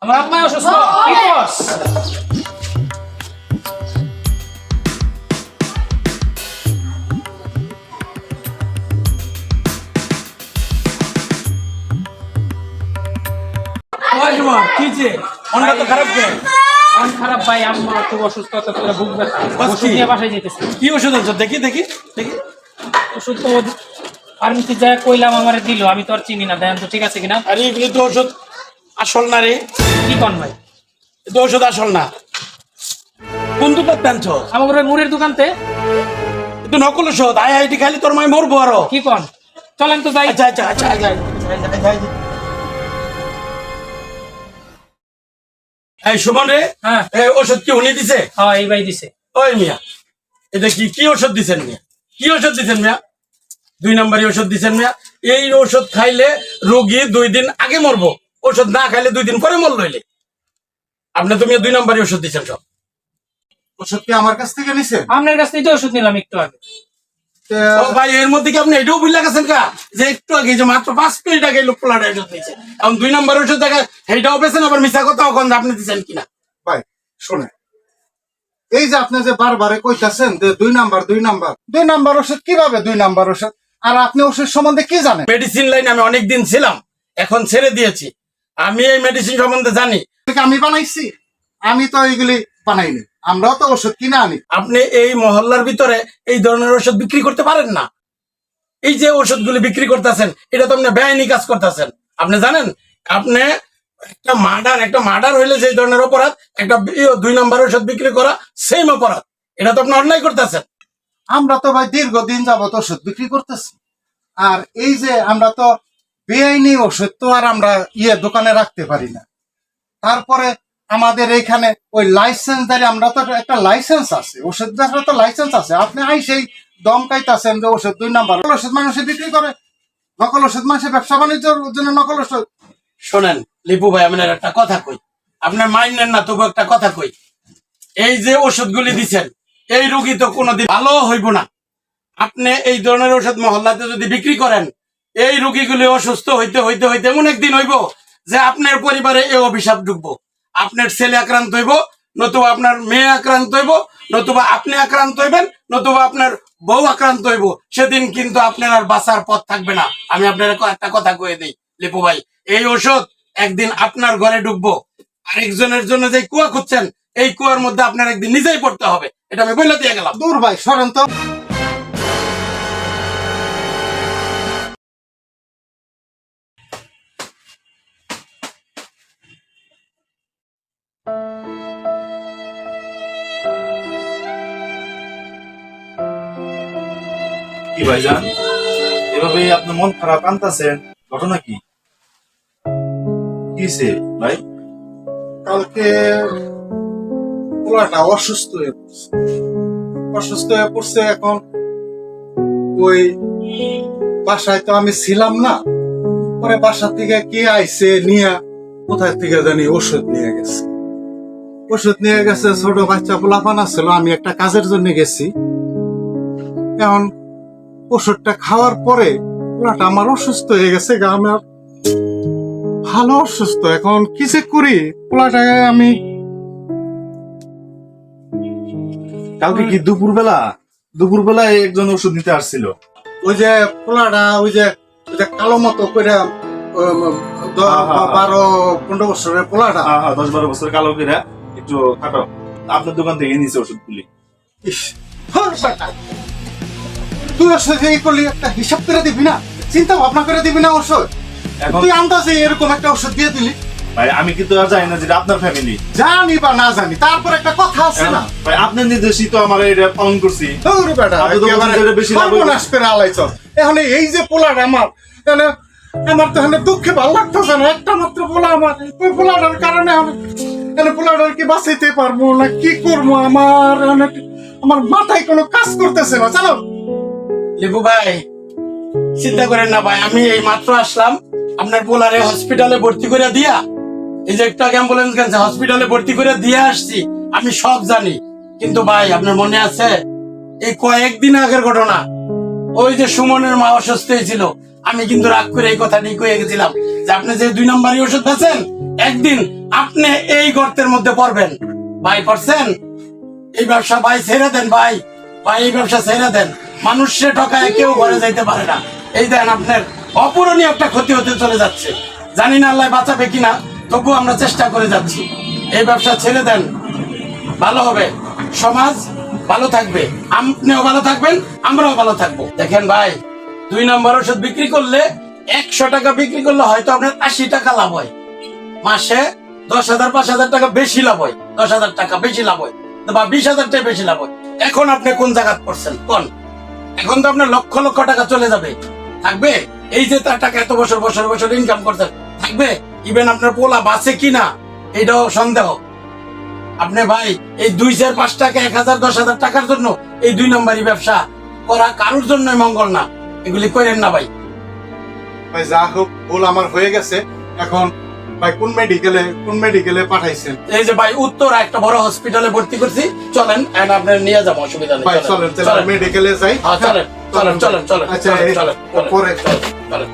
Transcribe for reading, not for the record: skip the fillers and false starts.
আমার আম্মা অসুস্থ, কি কস? কি যে মনটা তো খারাপ কেন? মন খারাপ ভাই, আম্মা খুব অসুস্থ, তোরা বুক ব্যথা, ওষুধ নিয়ে বাসায় যেতেছি। কি ওষুধ আছে? দেখি দেখি দেখি। ওষুধ তো ফার্মেসি যায় কইলাম, আমারে দিল, আমি তো আর চিনি না, দেখেন তো ঠিক আছে কিনা। আরে এগুলো তো ওষুধ আসল না রে। কি কন ভাই? এ তো ওষুধ আসল না। কোন দোকান টানছ? আমার ওই মুড়ির দোকানতে। কিন্তু নকল ওষুধ, আইআইটি খালি তোর মাই মরবো আরো। কি কন? চলেন তো যাই। আচ্ছা আচ্ছা আচ্ছা এই সুমন রে, হ্যাঁ এই ওষুধ কি উনি দিছে? হ্যাঁ, এই ভাই দিছে। ওই মিয়া, এটা কি কি ওষুধ দিছেন মিয়া? কি ওষুধ দিছেন মিয়া? 2 নম্বরই ওষুধ দিছেন মিয়া। এই ওষুধ খাইলে রোগী 2 দিন আগে মরবো, ওষুধ না খাইলে 2 দিন পরে মরলো। হইলে আপনি তুমি 2 নম্বরই ওষুধ দিছেন সব। ওষুধ কি আমার কাছ থেকে নিছে? আপনার কাছ থেকে তো ওষুধ নিলাম একটু আগে। ও ভাই, এর মধ্যে কি আপনি এটাও ভুলে গেছেন কা যে একটু আগে যে মাত্র 5 মিনিট আগে লোক পোলাটা ওষুধ দিয়েছে, এখন 2 নম্বর ওষুধ দেখা সেইটাও পেয়েছেন, আবার মিশা কথা ওখান আপনি দিচ্ছেন কিনা? ভাই শুনে, এই যে আপনি যে বারবারে কইতাছেন যে 2 নাম্বার ওষুধ, কিভাবে 2 নাম্বার ওষুধ? আর আপনি ওষুধ সম্বন্ধে কি জানেন? মেডিসিন লাইনে আমি অনেকদিন ছিলাম, এখন ছেড়ে দিয়েছি। আমি এই মেডিসিন সম্বন্ধে জানি। আমি বানাইছি? আমি তো এইগুলি বানাইনি, আমরাও তো ওষুধ কিনে আনি। আপনি এই মহল্লার ভিতরে এই ধরনের ওষুধ বিক্রি করতে পারেন না। এই যে ওষুধগুলি বিক্রি করতেছেন, এটা তো আপনি বেআইনি কাজ করতেছেন। আপনি জানেন, আপনি একটা মার্ডার হইলে যে ধরনের অপরাধ, একটা 2 নম্বর ওষুধ বিক্রি করা সেম অপরাধ। এটা তো আপনি অন্যায় করতেছেন। আমরা তো ভাই দীর্ঘদিন যাবত ওষুধ বিক্রি করতেছি, আর এই যে আমরা তো বেআইনি ওষুধ তো আর আমরা দোকানে রাখতে পারি না। তারপরে আমাদের এইখানে ওই লাইসেন্সদারি, আমরা তো একটা লাইসেন্স আছে, ওষুধ দেওয়ার তো লাইসেন্স আছে। আপনি সেই দমকাইতেছেন যে ওষুধ 2 নাম্বার ওষুধ মানুষে বিক্রি করে, নকল ওষুধ মানুষের ব্যবসা বাণিজ্যের জন্য নকল ওষুধ। শোনেন লিপু ভাই, আপনার একটা কথা কই, আপনার মাইন্ড নেন না, তবু একটা কথা কই। এই যে ওষুধগুলি দিচ্ছেন, এই রোগী তো কোনোদিন ভালো হইব না। আপনি এই ধরনের ওষুধ মহল্লাতে যদি বিক্রি করেন, এই রোগীগুলি অসুস্থ হইতে হইতে হইতে এমন একদিন হইব যে আপনার পরিবারে এই অভিশাপ ঢুকবো। আপনার ছেলে আক্রান্ত হইব, নতুবা আপনার মেয়ে আক্রান্ত হইব, নতুবা আপনি আক্রান্ত হইবেন, নতুবা আপনার বউ আক্রান্ত হইব। সেদিন কিন্তু আপনার আর বাঁচার পথ থাকবে না। আমি আপনার একটা কথা কয়ে দিই লিপু ভাই, এই ওষুধ একদিন আপনার ঘরে ঢুকবো। আরেকজনের জন্য যে কুয়া খুঁজছেন, এই কুয়ার মধ্যে আপনার একদিন নিজেই পড়তে হবে। এটা আমি বলে দিয়ে গেলাম। দূর ভাই, সরেন তো। কি ভাইজান, এভাবে আপনার মন খারাপ আনতেছেন, ঘটনা কি? কিসে ভাই? কালকে পোলাটা অসুস্থ হয়ে পড়ছে। এখন ওই বাসায় তো আমি ছিলাম না, পরে বাসা থেকে কে আইছে নিয়ে, কোথায় থেকে জানি ওষুধ নিয়ে গেছে। ছোট বাচ্চা পোলাপান ছিল, আমি একটা কাজের জন্য গেছি। এখন ওষুধটা খাওয়ার পরে পোলাটা আমার অসুস্থ হয়ে গেছে, আমার ভালো অসুস্থ। এখন কি যে করি, পোলাটাকে আমি কালকে কি দুপুরবেলা একজন ওষুধ নিতে আসছিল? ওই যে পোলাটা ওই যে কালো মতো করে 12-15 বছরের পোলাটা। 10-12 বছর কালো করে একটু খাটো, আপনার দোকান থেকে নিয়েছে ওষুধগুলি। ইস, তুই ওষুধ এই করলি, একটা হিসাব করে দিবি না, চিন্তা ভাবনা করে দিবি না ওষুধ? এখন তুই আন্দাজে এরকম একটা ওষুধ দিয়ে দিলি। ভাই আমি কিন্তু আর জানি না যেটা আপনার ফ্যামিলি, জানি বা না জানি, তারপর একটা কথা আছে না ভাই, আপনার নির্দেশই তো আমার এটা পালন করছি। দৌড় বেটা, আপনি তো বলছেন যে এটা বেশি লাভ হবে। সর্বনাশ করে আলাইছ। এখন এই যে পোলাটা আমার তো দুঃখে ভালো লাগতেছে না। একটা মাত্র পোলা আমার, ওই পোলাটার কারণে পোলাটার কি বাঁচাইতে পারবো না, কি করবো? আমার মাথায় কোনো কাজ করতেছে না, জানো লিপু ভাই, চিন্তা করেন না ভাই, আমি এই মাত্র আসলাম। আপনার পোলারে হসপিটালে ভর্তি করে দিয়া, এই যে একটা অ্যাম্বুলেন্স গেছে, হসপিটালে ভর্তি করে দিয়ে আসছি। আমি সব জানি, কিন্তু ভাই আপনার মনে আছে এই কয়েকদিন আগের ঘটনা? ওই যে সুমনের মা অসুস্থ হয়েছিল, আমি কিন্তু রাগ করে এই কথাটি কয়ে গেছিলাম যে আপনি যে 2 নম্বরই ওষুধ খাচ্ছেন একদিন আপনি এই গর্তের মধ্যে পড়বেন। ভাই করছেন এই ব্যবসা, ভাই ছেড়ে দেন, ভাই ভাই এই ব্যবসা ছেড়ে দেন। মানুষে ঠকায় কেউ ঘরে যাইতে পারে না। এই দেন আপনার অপূরণীয় একটা ক্ষতি হতে চলে যাচ্ছে। জানি না আল্লাহ বাঁচাবে কিনা, তবু আমরা চেষ্টা করে যাচ্ছি। এই ব্যবসা ছেড়ে দেন, ভালো হবে, সমাজ ভালো থাকবে, আপনিও ভালো থাকবেন, আমরাও ভালো থাকবো। দেখেন ভাই, 2 নম্বর ওষুধ বিক্রি করলে 100 টাকা বিক্রি করলে হয়তো আপনার 80 টাকা লাভ হয়, মাসে 10,000 5,000 টাকা বেশি লাভ হয়, 10,000 টাকা বেশি লাভ হয় বা 20,000 টাকা বেশি লাভ হয়। এখন আপনি কোন জায়গায় পড়ছেন কোন? এখন তো আপনার লক্ষ লক্ষ টাকা চলে যাবে, থাকবে? এই যে তার টাকা এত বছর বছর বছর ইনকাম করছেন, থাকবে? ইভেন আপনার পোলা বাঁচে কিনা এটাও সন্দেহ। আপনি ভাই এই 2 4 5 টাকা 1,000 10,000 টাকার জন্য এই 2 নম্বরই ব্যবসা করা কারোর জন্য মঙ্গল না। এগুলি করেন না ভাই। ভাই যা হোক, ভুল আমার হয়ে গেছে। এখন ভাই কোন মেডিকেলে পাঠাইছেন? এই যে ভাই উত্তরা একটা বড় হসপিটালে ভর্তি করছি, চলেন and আপনার নিয়ে যাবো, অসুবিধা নেই। ভাই চলেন মেডিকেলে যাই। চলেন চলেন চলেন চলেন আচ্ছা চলেন চলেন পরে চলেন।